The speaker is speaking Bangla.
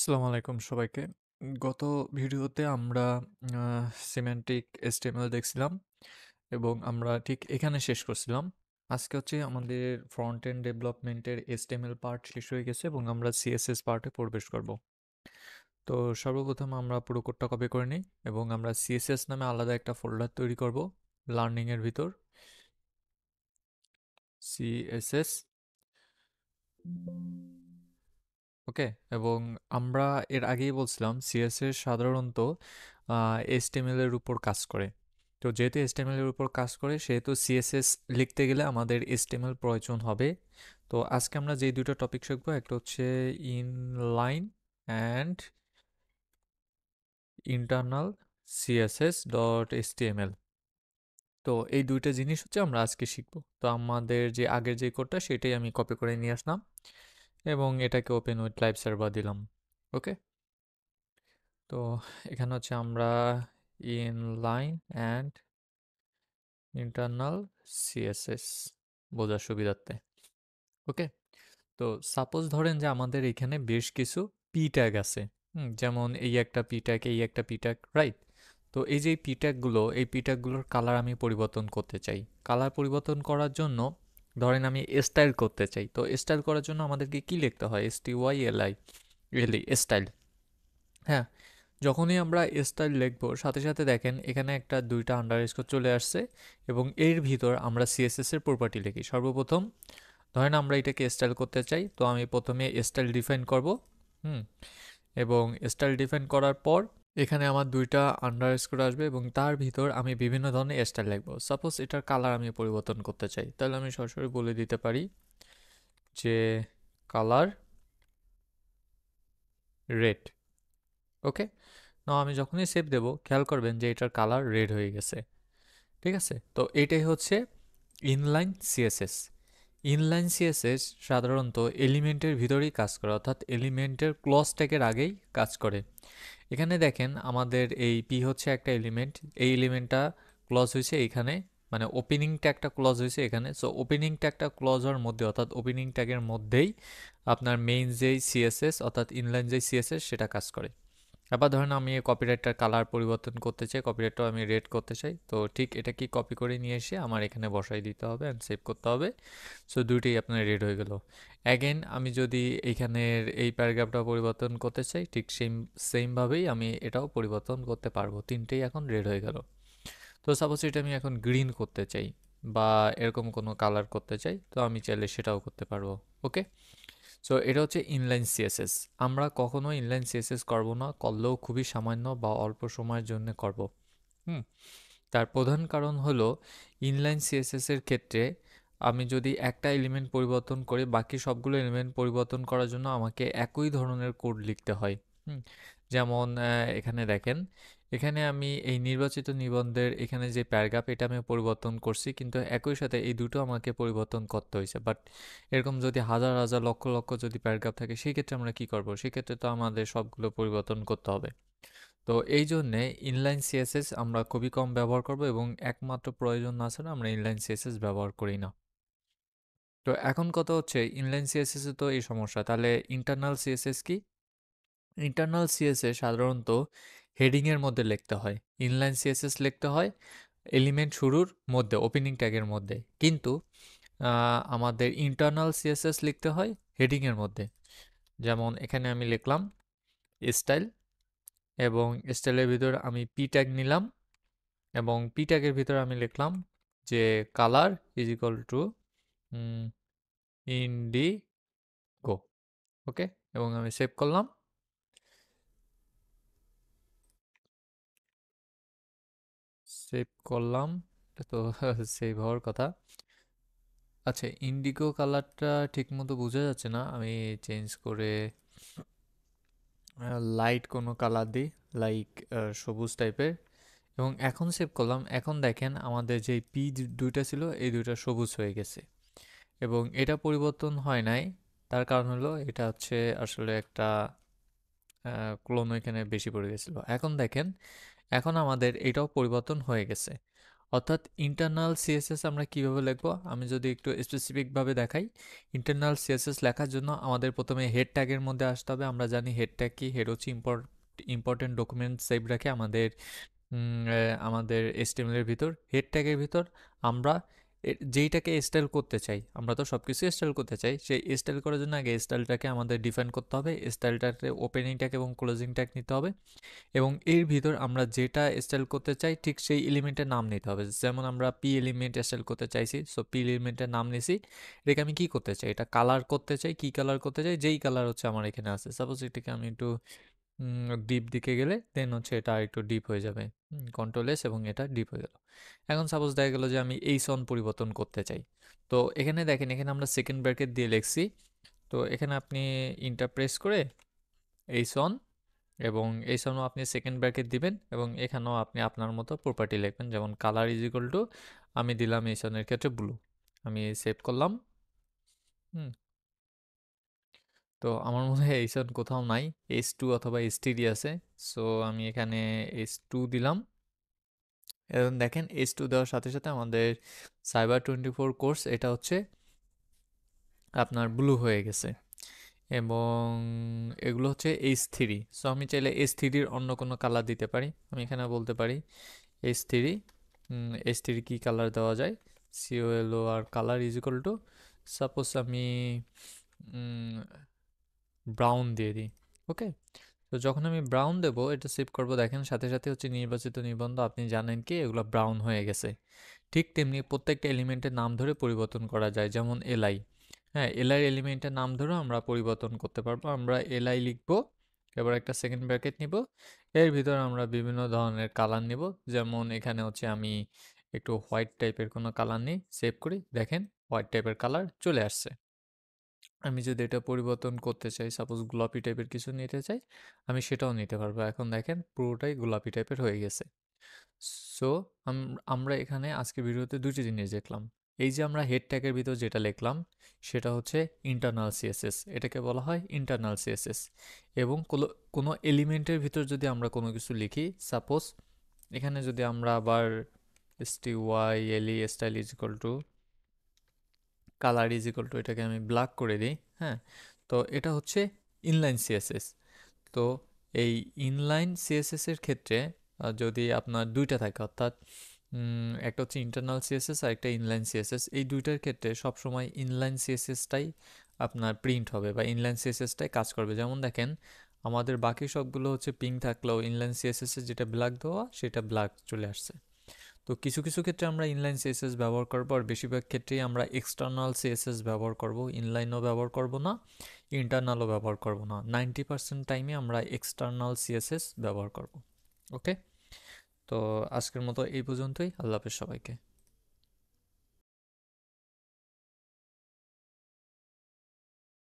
আসসালামু আলাইকুম সবাইকে। গত ভিডিওতে আমরা সিমেন্টিক HTML দেখছিলাম এবং আমরা ঠিক এখানে শেষ করছিলাম। আজকে হচ্ছে আমাদের ফ্রন্ট এন্ড ডেভেলপমেন্টের HTML পার্ট শেষ হয়ে গেছে এবং আমরা CSS পার্টে প্রবেশ করব। তো সর্বপ্রথম আমরা পুরো কোডটা কপি করে নিই এবং আমরা CSS নামে আলাদা একটা ফোল্ডার তৈরি করব লার্নিং এর ভিতর CSS। ওকে, এবং আমরা এর আগেই বলছিলাম সিএসএস সাধারণত HTML এর উপর কাজ করে। তো যেহেতু HTML এর উপর কাজ করে সেহেতু সিএসএস লিখতে গেলে আমাদের HTML প্রয়োজন হবে। তো আজকে আমরা যে দুটো টপিক শিখবো একটা হচ্ছে inline and internal CSS dot HTML। তো এই দুইটা জিনিস হচ্ছে আমরা আজকে শিখবো। তো আমাদের যে আগের যে কোডটা সেটাই আমি কপি করে নিয়ে আসলাম এবং এটাকে ওপেন উইথ লাইভ সার্ভার দিলাম। ওকে, তো এখানে হচ্ছে আমরা ইনলাইন অ্যান্ড ইন্টারনাল সিএসএস বোঝার সুবিধার্থে। ওকে, তো সাপোজ ধরেন যে আমাদের এখানে বেশ কিছু পি ট্যাগ আছে। যেমন এই একটা পি ট্যাগ, এই একটা পি ট্যাগ, রাইট? তো এই যে পি ট্যাগগুলো, এই পি ট্যাগগুলোর কালার আমি পরিবর্তন করতে চাই। কালার পরিবর্তন করার জন্য ধরেন আমি স্টাইল করতে চাই। তো স্টাইল করার জন্য আমাদেরকে কি লিখতে হয়? STYLI style. হ্যাঁ, যখনই আমরা স্টাইল লিখবো সাথে সাথে দেখেন এখানে একটা দুইটা আন্ডারস্কোর চলে আসছে এবং এর ভিতর আমরা সিএসএস এর প্রপার্টি লিখি। সর্বপ্রথম ধরেন আমরা এটাকে স্টাইল করতে চাই, তো আমি প্রথমে স্টাইল ডিফাইন করব। হুম, এবং স্টাইল ডিফাইন করার পর এখানে আমার দুইটা আন্ডারস্কোর আসবে এবং তার ভিতর আমি বিভিন্ন ধরনের স্টাইল লিখবো। সাপোজ এটার কালার আমি পরিবর্তন করতে চাই, তাহলে আমি সরাসরি বলে দিতে পারি যে কালার রেড। ওকে, না আমি যখনই সেভ দেব খেয়াল করবেন যে এটার কালার রেড হয়ে গেছে। ঠিক আছে, তো এটাই হচ্ছে ইনলাইন সিএসএস। ইনলাইন সিএসএস সাধারণত এলিমেন্টের ভিতরেই কাজ করে, অর্থাৎ এলিমেন্টের ক্লজ ট্যাগের আগেই কাজ করে। এখানে দেখেন আমাদের এই পি হচ্ছে একটা এলিমেন্ট, এই এলিমেন্টটা ক্লজ হয়েছে এখানে, মানে ওপেনিং ট্যাগটা ক্লজ হয়েছে এখানে। সো ওপেনিং ট্যাগটা ক্লজ হওয়ার মধ্যে অর্থাৎ ওপেনিং ট্যাগের মধ্যেই আপনার মেইন যেই সিএসএস অর্থাৎ ইনলাইন যেই সিএসএস সেটা কাজ করে। আবার ধরেন আমি এই কপিরাইটটার কালার পরিবর্তন করতে চাই, কপিরাইটটাও আমি রেড করতে চাই। তো ঠিক এটা কি কপি করে নিয়ে এসে আমার এখানে বসাই দিতে হবে অ্যান্ড সেভ করতে হবে। সো দুইটাই আপনার রেড হয়ে গেল। অ্যাগেন আমি যদি এইখানের এই প্যারাগ্রাফটা পরিবর্তন করতে চাই ঠিক সেমভাবেই আমি এটাও পরিবর্তন করতে পারবো। তিনটেই এখন রেড হয়ে গেল। তো সাপোজ এটা আমি এখন গ্রিন করতে চাই বা এরকম কোনো কালার করতে চাই, তো আমি চাইলে সেটাও করতে পারবো। ওকে, সো এটা হচ্ছে ইনলাইন সিএসএস। আমরা কখনো ইনলাইন সিএসএস করব না, করলেও খুবই সামান্য বা অল্প সময়ের জন্য করব। হুম, তার প্রধান কারণ হলো ইনলাইন সিএসএস এর ক্ষেত্রে আমি যদি একটা এলিমেন্ট পরিবর্তন করি বাকি সবগুলো এলিমেন্ট পরিবর্তন করার জন্য আমাকে একই ধরনের কোড লিখতে হয়। হুম, যেমন এখানে দেখেন, এখানে আমি এই নির্বাচিত নিবন্ধের এখানে যে প্যারাগ্রাফ এটা আমি পরিবর্তন করছি, কিন্তু একই সাথে এই দুটো আমাকে পরিবর্তন করতে হয়েছে। বাট এরকম যদি হাজার হাজার লক্ষ লক্ষ যদি প্যারাগ্রাফ থাকে সেই ক্ষেত্রে আমরা কি করব? সেক্ষেত্রে তো আমাদের সবগুলো পরিবর্তন করতে হবে। তো এই জন্যে ইনলাইন সিএসএস আমরা খুবই কম ব্যবহার করব এবং একমাত্র প্রয়োজন না ছাড়া আমরা ইনলাইন সিএসএস ব্যবহার করি না। তো এখন কথা হচ্ছে ইনলাইন সিএসএস এ তো এই সমস্যা, তাহলে ইন্টারনাল সিএসএস কি? ইন্টারনাল সিএসএস সাধারণত হেডিং এর মধ্যে লিখতে হয়, ইনলাইন সিএসএস লিখতে হয় এলিমেন্ট শুরুর মধ্যে ওপেনিং ট্যাগের মধ্যে, কিন্তু আমাদের ইন্টারনাল সিএসএস লিখতে হয় হেডিং এর মধ্যে। যেমন এখানে আমি লিখলাম স্টাইল এবং স্টাইলের ভিতর আমি পি ট্যাগ নিলাম এবং পি ট্যাগের ভিতরে আমি লিখলাম যে colour is equal to indigo. Okay, এবং আমি সেভ করলাম। সেভ করলাম, এটা তো সেভ হওয়ার কথা। আচ্ছা, ইন্ডিগো কালারটা ঠিক মতো বোঝা যাচ্ছে না, আমি চেঞ্জ করে লাইট কোনো কালার দিই, লাইক সবুজ টাইপের, এবং এখন সেভ করলাম। এখন দেখেন আমাদের যে পি দুইটা ছিল এই দুইটা সবুজ হয়ে গেছে এবং এটা পরিবর্তন হয় নাই। তার কারণ হলো এটা হচ্ছে আসলে একটা ক্লোন এখানে বেশি পড়ে গেছিলো। এখন দেখেন এখন আমাদের এটাও পরিবর্তন হয়ে গেছে। অর্থাৎ ইন্টারনাল সিএসএস আমরা কিভাবে লিখবো, আমি যদি একটু স্পেসিফিকভাবে দেখাই, ইন্টারনাল সিএসএস লেখার জন্য আমাদের প্রথমে হেড ট্যাগের মধ্যে আসতে হবে। আমরা জানি হেড ট্যাগ কি, হেড হচ্ছে ইম্পর্টেন্ট ডকুমেন্ট সেভ রাখে আমাদের আমাদের HTML এর ভিতর। হেড ট্যাগের ভিতর আমরা যেইটাকে স্টাইল করতে চাই, আমরা তো সব কিছু স্টাইল করতে চাই, সেই স্টাইল করার জন্য আগে স্টাইলটাকে আমাদের ডিফাইন করতে হবে। স্টাইলটাতে ওপেনিং ট্যাগ এবং ক্লোজিং ট্যাগ নিতে হবে, এবং এর ভিতর আমরা যেটা স্টাইল করতে চাই ঠিক সেই এলিমেন্টের নাম নিতে হবে। যেমন আমরা পি এলিমেন্ট স্টাইল করতে চাইছি, সো পি এলিমেন্টের নাম নিছি। এটাকে আমি কি করতে চাই, এটা কালার করতে চাই। কি কালার করতে চাই, যেই কালার হচ্ছে আমার এখানে আছে। সাপোজ এটাকে আমি একটু ডিপ দিকে গেলে দেন হচ্ছে এটা আর একটু ডিপ হয়ে যাবে। কন্ট্রোল এস এবং এটা ডিপ হয়ে গেল। এখন সাপোজ দেখা গেল যে আমি এই সন পরিবর্তন করতে চাই। তো এখানে দেখেন, এখানে আমরা সেকেন্ড ব্র্যাকেট দিয়ে লিখছি। তো এখানে আপনি ইন্টার প্রেস করে এই সন, এবং এই সনও আপনি সেকেন্ড ব্র্যাকেট দিবেন, এবং এখানেও আপনি আপনার মতো প্রপার্টি লিখবেন। যেমন কালার ইজ ইকুয়াল টু, আমি দিলাম এই সনের ক্ষেত্রে ব্লু। আমি সেভ করলাম। হুম তো আমার মনে হয় এই সন কোথাও নাই, H2 অথবা STD আছে। সো আমি এখানে H2 দিলাম, এবং দেখেন H2 দেওয়ার সাথে সাথে আমাদের সাইবার 24 কোর্স এটা হচ্ছে আপনার ব্লু হয়ে গেছে। এবং এগুলো হচ্ছে H3। সো আমি চাইলে H3-র অন্য কোনো কালার দিতে পারি। আমি এখানে বলতে পারি H3, H3 কি কালার দেওয়া যায়, COLOR colour is equal two, suppose আমি ব্রাউন দিয়ে দিই। ওকে, তো যখন আমি ব্রাউন দেবো, এটা সেভ করব, দেখেন সাথে সাথে হচ্ছে নির্বাচিত নিবন্ধ, আপনি জানেন কি এগুলো ব্রাউন হয়ে গেছে। ঠিক তেমনি প্রত্যেকটা এলিমেন্টের নাম ধরে পরিবর্তন করা যায়, যেমন এলআই। হ্যাঁ, এলআই এলিমেন্টের নাম ধরেও আমরা পরিবর্তন করতে পারবো। আমরা এলআই লিখবো, এবার একটা সেকেন্ড ব্র্যাকেট নিব, এর ভিতরে আমরা বিভিন্ন ধরনের কালার নিব। যেমন এখানে হচ্ছে আমি একটু হোয়াইট টাইপের কোনো কালার নিই, সেভ করি, দেখেন হোয়াইট টাইপের কালার চলে আসছে। আমি যদি এটা পরিবর্তন করতে চাই, সাপোজ গোলাপি টাইপের কিছু নিতে চাই, আমি সেটাও নিতে পারবো। এখন দেখেন পুরোটাই গোলাপি টাইপের হয়ে গেছে। সো আমরা এখানে আজকে ভিডিওতে দুটি জিনিস দেখলাম। এই যে আমরা হেড ট্যাগের ভিতর যেটা লিখলাম, সেটা হচ্ছে ইন্টারনাল সিএসএস, এটাকে বলা হয় ইন্টারনাল সিএসএস। এবং কোনো এলিমেন্টের ভিতর যদি আমরা কোনো কিছু লিখি, সাপোজ এখানে যদি আমরা আবার STYLE style is equal two colour is equal two, এটাকে আমি ব্ল্যাক করে দিই। হ্যাঁ, তো এটা হচ্ছে ইনলাইন সিএসএস। তো এই ইনলাইন সিএসএস এর ক্ষেত্রে যদি আপনার দুইটা থাকে, অর্থাৎ একটা হচ্ছে ইন্টারনাল সিএসএস আর একটা ইনলাইন সিএসএস, এই দুইটার ক্ষেত্রে সবসময় ইনলাইন সিএসএসটাই আপনার প্রিন্ট হবে বা ইনলাইন সিএসএসটাই কাজ করবে। যেমন দেখেন, আমাদের বাকি সবগুলো হচ্ছে পিঙ্ক থাকলেও ইনলাইন সিএসএস এর যেটা ব্ল্যাক দেওয়া, সেটা ব্ল্যাক চলে আসছে। তো কিছু কিছু ক্ষেত্রে আমরা ইনলাইন সিএসএস ব্যবহার করবো, আর বেশিরভাগ ক্ষেত্রেই আমরা এক্সটার্নাল সিএসএস ব্যবহার করব। ইনলাইনও ব্যবহার করব না, ইন্টারনালও ব্যবহার করব না। 90% টাইমে আমরা এক্সটার্নাল সিএসএস ব্যবহার করব। ওকে, তো আজকের মতো এই পর্যন্তই। আল্লাহ হাফেজ সবাইকে।